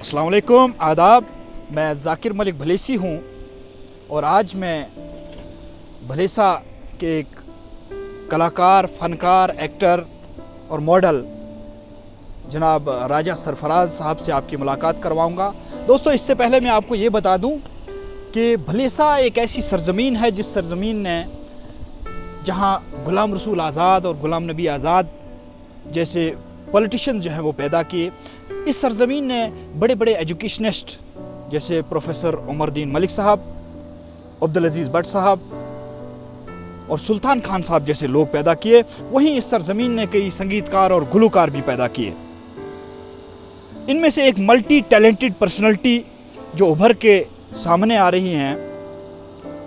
अस्सलाम वालेकुम, आदाब। मैं ज़ाकिर मलिक भलेसी हूँ और आज मैं भलेसा के एक कलाकार, फ़नकार, एक्टर और मॉडल जनाब राजा सरफराज साहब से आपकी मुलाकात करवाऊँगा। दोस्तों, इससे पहले मैं आपको ये बता दूँ कि भलेसा एक ऐसी सरज़मीन है जिस सरज़मीन ने जहाँ ग़ुलाम रसूल आज़ाद और ग़ुलाम नबी आज़ाद जैसे पॉलिटिशियन जो हैं वो पैदा किए। इस सरज़मीन ने बड़े बड़े एजुकेशनिस्ट जैसे प्रोफेसर उमरदीन मलिक साहब, अब्दुल अजीज़ भट्ट साहब और सुल्तान खान साहब जैसे लोग पैदा किए। वहीं इस सरज़मीन ने कई संगीतकार और गुलकार भी पैदा किए। इनमें से एक मल्टी टैलेंटेड पर्सनैलिटी जो उभर के सामने आ रही हैं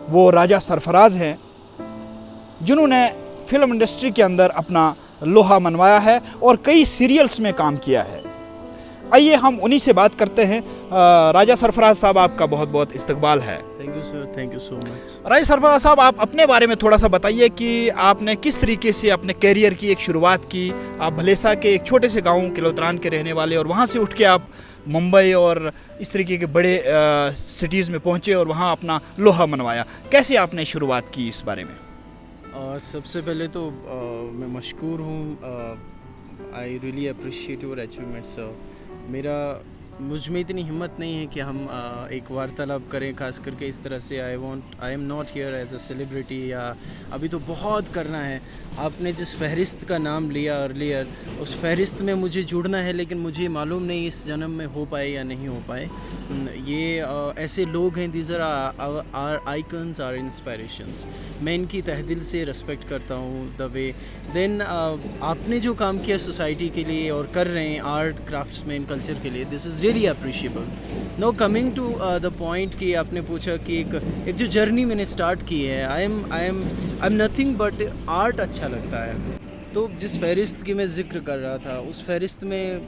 वो राजा सरफराज हैं, जिन्होंने फिल्म इंडस्ट्री के अंदर अपना लोहा मनवाया है और कई सीरियल्स में काम किया है। आइए हम उन्हीं से बात करते हैं। राजा सरफराज साहब, आपका बहुत बहुत इस्तकबाल है। Thank you sir, thank you so much. Raja Sarfaraz साहब, आप अपने बारे में थोड़ा सा बताइए कि आपने किस तरीके से अपने कैरियर की एक शुरुआत की। आप भलेसा के एक छोटे से गांव किलोतरान के रहने वाले और वहां से उठ के आप मुंबई और इस तरीके के बड़े सिटीज़ में पहुंचे और वहां अपना लोहा मनवाया। कैसे आपने शुरुआत की, इस बारे में? सबसे पहले तो मैं मशकूर हूँ। I really appreciate your achievements. मेरा मुझ में इतनी हिम्मत नहीं है कि हम एक वार्तालाप करें, खास करके इस तरह से। I am not here as a celebrity, या अभी तो बहुत करना है। आपने जिस फहरिस्त का नाम लिया अर्लियर, उस फहरिस्त में मुझे जुड़ना है, लेकिन मुझे मालूम नहीं इस जन्म में हो पाए या नहीं हो पाए। ये ऐसे लोग हैं, दीज आर आइकन्स, आर इंस्पायरेशंस। मैं इनकी तहदिल से रिस्पेक्ट करता हूँ द वे। देन आपने जो काम किया सोसाइटी के लिए और कर रहे हैं आर्ट क्राफ्ट्समैन कल्चर के लिए, this is really appreciable. No coming to the point कि आपने पूछा कि एक जो जर्नी मैंने स्टार्ट की है, I am nothing but art अच्छा लगता है। तो जिस फहरिस्त की मैं जिक्र कर रहा था, उस फहरिस्त में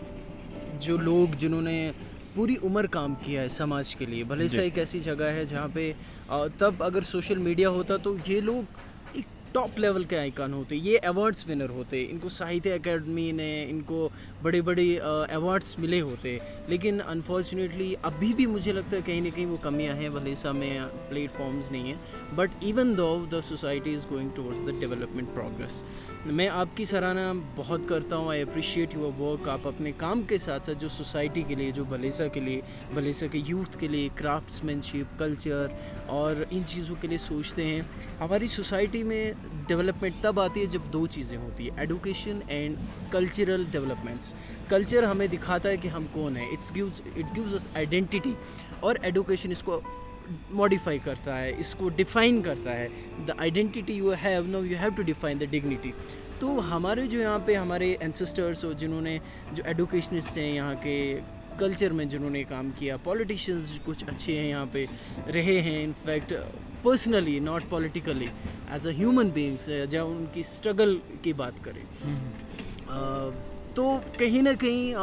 जो लोग जिन्होंने पूरी उम्र काम किया है समाज के लिए, भले से एक ऐसी जगह है जहाँ पे तब अगर सोशल मीडिया होता तो ये लोग एक टॉप लेवल के आइकन होते, ये अवार्ड्स विनर होते, इनको साहित्य अकेडमी ने, इनको बड़े बड़े अवार्ड्स मिले होते। लेकिन अनफॉर्चुनेटली अभी भी मुझे लगता है कहीं ना कहीं वो कमियां हैं, भलेसा में प्लेटफॉर्म्स नहीं हैं। But even though the society is going towards the development progress. मैं आपकी सराहना बहुत करता हूँ। I appreciate your work. आप अपने काम के साथ साथ जो सोसाइटी के लिए, जो भलेसा के लिए, भलेसा के यूथ के लिए क्राफ्ट्समैनशिप, कल्चर और इन चीज़ों के लिए सोचते हैं। हमारी सोसाइटी में डेवलपमेंट तब आती है जब दो चीज़ें होती है, education and cultural developments. Culture हमें दिखाता है कि हम कौन है, इट गिव्स अस आइडेंटिटी, और एडुकेशन इसको मॉडिफाई करता है, इसको डिफ़ाइन करता है। The identity you have, no you have to define the dignity. तो हमारे जो यहाँ पे हमारे एंसेस्टर्स और जिन्होंने, जो एडुकेशनिस्ट हैं यहाँ के, कल्चर में जिन्होंने काम किया, पॉलिटिशियंस कुछ अच्छे हैं यहाँ पे रहे हैं, in fact personally not politically, as a human beings, जब उनकी स्ट्रगल की बात करें तो कहीं ना कहीं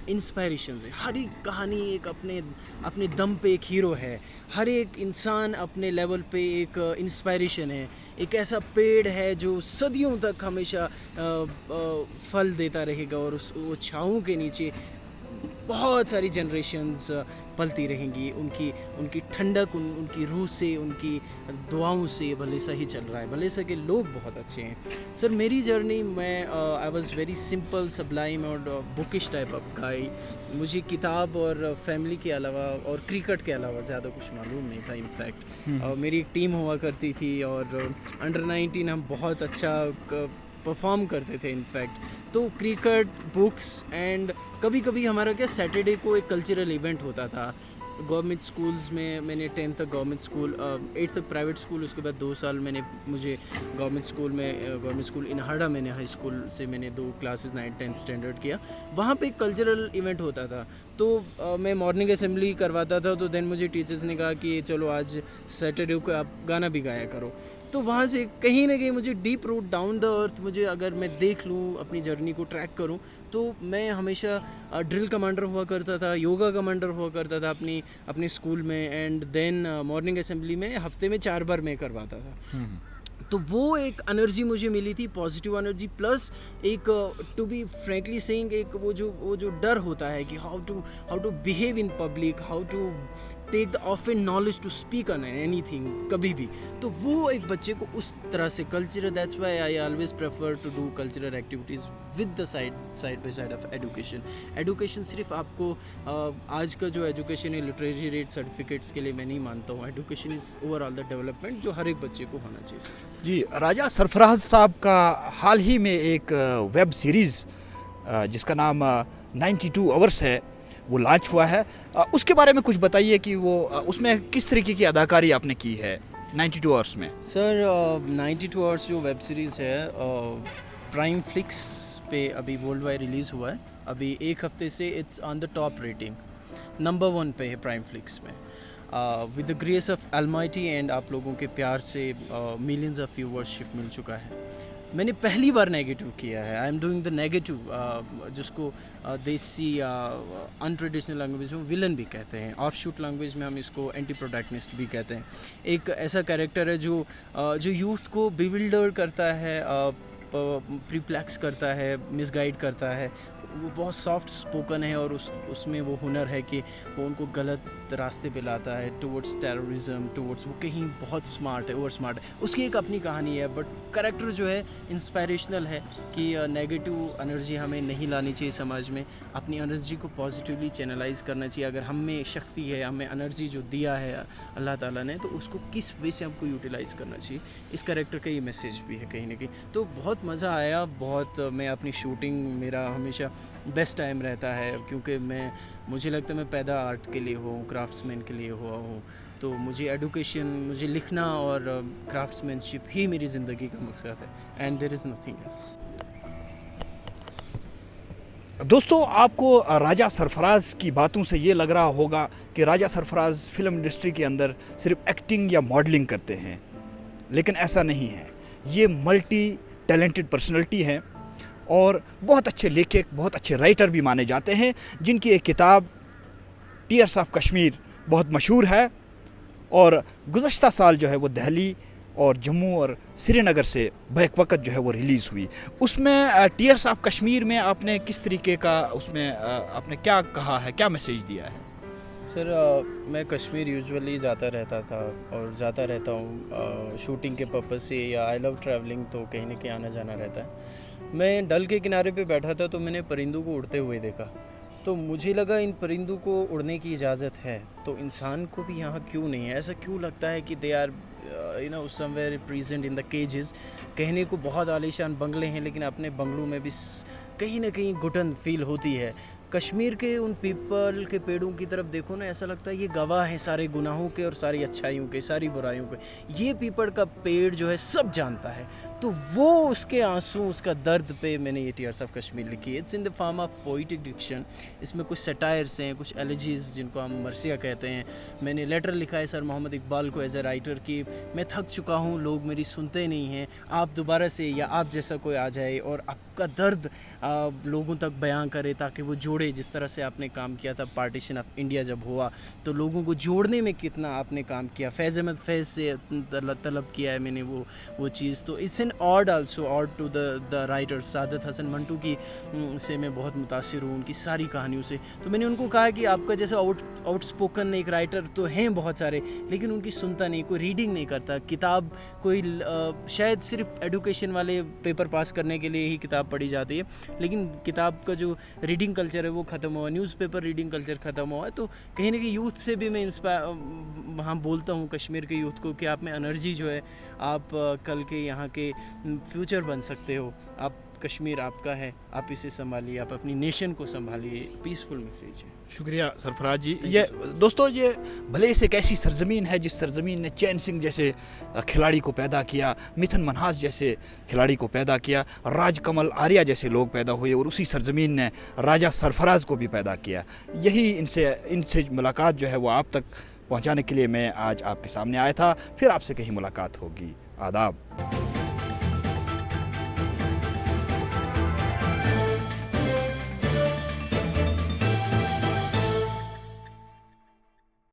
इंस्पायरेशन है। हर एक कहानी एक अपने दम पे एक हीरो है, हर एक इंसान अपने लेवल पे एक इंस्पायरेशन है, एक ऐसा पेड़ है जो सदियों तक हमेशा फल देता रहेगा और वो छाँव के नीचे बहुत सारी जनरेशन्स पलती रहेंगी। उनकी ठंडक उनकी रूह से, उनकी दुआओं से भलेसा ही चल रहा है। भलेसा के लोग बहुत अच्छे हैं। सर, मेरी जर्नी में I was very simple, Sublime और बुकिश टाइप ऑफ गाय। मुझे किताब और फैमिली के अलावा और क्रिकेट के अलावा ज़्यादा कुछ मालूम नहीं था। इनफैक्ट मेरी एक टीम हुआ करती थी और अंडर 19 हम बहुत अच्छा परफॉर्म करते थे इनफैक्ट। तो क्रिकेट, बुक्स एंड कभी कभी हमारा क्या सैटरडे को एक कल्चरल इवेंट होता था। गवर्नमेंट स्कूल्स में मैंने 10th तक गवर्नमेंट स्कूल, 8th तक प्राइवेट स्कूल, उसके बाद 2 साल मुझे गवर्नमेंट स्कूल इनहाड़ा मैंने हाई स्कूल से मैंने 2 क्लासेस 9th 10th स्टैंडर्ड किया। वहाँ पे एक कल्चरल इवेंट होता था, तो मैं मॉर्निंग असेंबली करवाता था। तो देन मुझे टीचर्स ने कहा कि चलो आज सैटरडे को आप गाना भी गाया करो। तो वहाँ से कहीं ना कहीं मुझे deep root down the earth, मुझे अगर मैं देख लूँ अपनी जर्नी को ट्रैक करूँ, तो मैं हमेशा ड्रिल कमांडर हुआ करता था, योगा कमांडर हुआ करता था अपने स्कूल में, एंड देन मॉर्निंग असेंबली में हफ्ते में 4 बार मैं करवाता था। तो वो एक एनर्जी मुझे मिली थी, पॉजिटिव एनर्जी, प्लस एक टू बी फ्रेंकली सेइंग एक वो जो डर होता है कि how to behave in public, how to take the offend knowledge to speak on anything कभी भी, तो वो एक बच्चे को उस तरह से culture, that's why I always prefer to do cultural activities with the side by side of education. Education सिर्फ आपको आज का जो एजुकेशन है लिटरेरी रेट सर्टिफिकेट्स के लिए मैं नहीं मानता हूँ। Education is overall the development जो हर एक बच्चे को होना चाहिए सर। जी, राजा सरफराज साहब का हाल ही में एक वेब सीरीज़ जिसका नाम 92 आवर्स है वो लॉन्च हुआ है। उसके बारे में कुछ बताइए कि वो उसमें किस तरीके की अदाकारी आपने की है 92 आवर्स में। सर 92 आवर्स जो वेब सीरीज़ है प्राइम फ्लिक्स पे अभी वर्ल्ड वाइड रिलीज़ हुआ है। अभी एक हफ्ते से it's on the top rating, number 1 पे है प्राइम फ्लिक्स में। With the grace of Almighty and आप लोगों के प्यार से मिलियंस ऑफ व्यूवरशिप मिल चुका है। मैंने पहली बार नेगेटिव किया है, I am doing the negative, जिसको देसी अनट्रेडिशनल लैंग्वेज में विलन भी कहते हैं, ऑफ शूट लैंग्वेज में हम इसको एंटी प्रोटैगनिस्ट भी कहते हैं। एक ऐसा कैरेक्टर है जो यूथ को बिविल्डर करता है, प्रीप्लेक्स करता है, मिसगाइड करता है। वो बहुत सॉफ्ट स्पोकन है और उसमें वो हुनर है कि वो उनको गलत रास्ते पे लाता है टुवर्ड्स टेररिज्म, टुवर्ड्स, वो कहीं बहुत स्मार्ट है, ओवर स्मार्ट है। उसकी एक अपनी कहानी है, बट कैरेक्टर जो है इंस्पायरेशनल है कि नेगेटिव एनर्जी हमें नहीं लानी चाहिए समाज में, अपनी एनर्जी को पॉजिटिवली चैनलाइज करना चाहिए। अगर हम में शक्ति है, हमें एनर्जी जो दिया है अल्लाह ताला ने, तो उसको किस वे से हमको यूटिलाइज करना चाहिए। इस कैरेक्टर का ये मैसेज भी है कहीं ना कहीं। तो बहुत मज़ा आया, बहुत। मैं अपनी शूटिंग, मेरा हमेशा बेस्ट टाइम रहता है क्योंकि मुझे लगता है मैं पैदा आर्ट के लिए हूँ, क्राफ्ट्समैन के लिए हुआ हूँ। तो मुझे एडुकेशन, मुझे लिखना और क्राफ्ट्समैनशिप ही मेरी ज़िंदगी का मकसद है, and there is nothing else. दोस्तों, आपको राजा सरफराज की बातों से ये लग रहा होगा कि राजा सरफराज फिल्म इंडस्ट्री के अंदर सिर्फ एक्टिंग या मॉडलिंग करते हैं, लेकिन ऐसा नहीं है। ये मल्टी टैलेंटेड पर्सनैलिटी हैं और बहुत अच्छे लेखक, बहुत अच्छे राइटर भी माने जाते हैं, जिनकी एक किताब टीयर्स ऑफ कश्मीर बहुत मशहूर है और गुज़श्ता साल जो है वो दिल्ली और जम्मू और श्रीनगर से बैक वक़्त जो है वो रिलीज़ हुई। उसमें टीयर्स ऑफ कश्मीर में आपने किस तरीके का, उसमें आपने क्या कहा है, क्या मैसेज दिया है? सर मैं कश्मीर यूजुअली जाता रहता था और जाता रहता हूँ शूटिंग के पर्पज़ से, या आई लव ट्रैवलिंग, तो कहीं ना कहीं आना जाना रहता है। मैं डल के किनारे पे बैठा था तो मैंने परिंदों को उड़ते हुए देखा, तो मुझे लगा इन परिंदों को उड़ने की इजाज़त है, तो इंसान को भी यहाँ क्यों नहीं है? ऐसा क्यों लगता है कि they are somewhere present in the cases. कहने को बहुत आलीशान बंगले हैं, लेकिन अपने बंगलों में भी कहीं ना कहीं घुटन फील होती है। कश्मीर के उन पीपल के पेड़ों की तरफ देखो ना, ऐसा लगता है ये गवाह हैं सारे गुनाहों के और सारी अच्छाइयों के, सारी बुराइयों के। ये पीपल का पेड़ जो है सब जानता है, तो वो उसके आंसू, उसका दर्द पे मैंने ये टीयर्स ऑफ कश्मीर लिखी है। It's in the form of poetic diction. इसमें कुछ सटायर्स हैं, कुछ एलिजीज जिनको हम मरसिया कहते हैं। मैंने लेटर लिखा है सर मोहम्मद इकबाल को एज ए राइटर कि मैं थक चुका हूँ, लोग मेरी सुनते नहीं हैं, आप दोबारा से या आप जैसा कोई आ जाए और आपका दर्द लोगों तक बयां करे, ताकि वो जोड़े। जिस तरह से आपने काम किया था पार्टीशन ऑफ इंडिया जब हुआ, तो लोगों को जोड़ने में कितना आपने काम किया। फैज़ अहमद फैज़ से तलब किया है मैंने वो चीज़। तो it's an odd also odd to the writer. Saadat Hasan Manto की से मैं बहुत मुतासिर हूँ, उनकी सारी कहानियों से। तो मैंने उनको कहा कि आपका जैसा आउटस्पोकन एक राइटर तो हैं बहुत सारे, लेकिन उनकी सुनता नहीं, कोई रीडिंग नहीं करता। किताब कोई शायद सिर्फ एडुकेशन वाले पेपर पास करने के लिए ही किताब पढ़ी जाती है, लेकिन किताब का जो रीडिंग कल्चर है वो ख़त्म हुआ, न्यूज़पेपर रीडिंग कल्चर ख़त्म हुआ। तो कहीं ना कहीं यूथ से भी मैं हाँ बोलता हूँ कश्मीर के यूथ को कि आप में एनर्जी जो है, आप कल के यहाँ के फ्यूचर बन सकते हो। आप कश्मीर आपका है, आप इसे संभालिए, आप अपनी नेशन को संभालिए। पीसफुल मैसेज है। शुक्रिया सरफराज जी। ये दोस्तों, ये भले से एक ऐसी सरजमीन है जिस सरजमीन ने चैन सिंह जैसे खिलाड़ी को पैदा किया, मिथुन मनहास जैसे खिलाड़ी को पैदा किया, राजकमल आर्या जैसे लोग पैदा हुए, और उसी सरजमीन ने राजा सरफराज को भी पैदा किया। यही इनसे मुलाकात जो है वो आप तक पहुंचाने के लिए मैं आज आपके सामने आया था। फिर आपसे कहीं मुलाकात होगी। आदाब।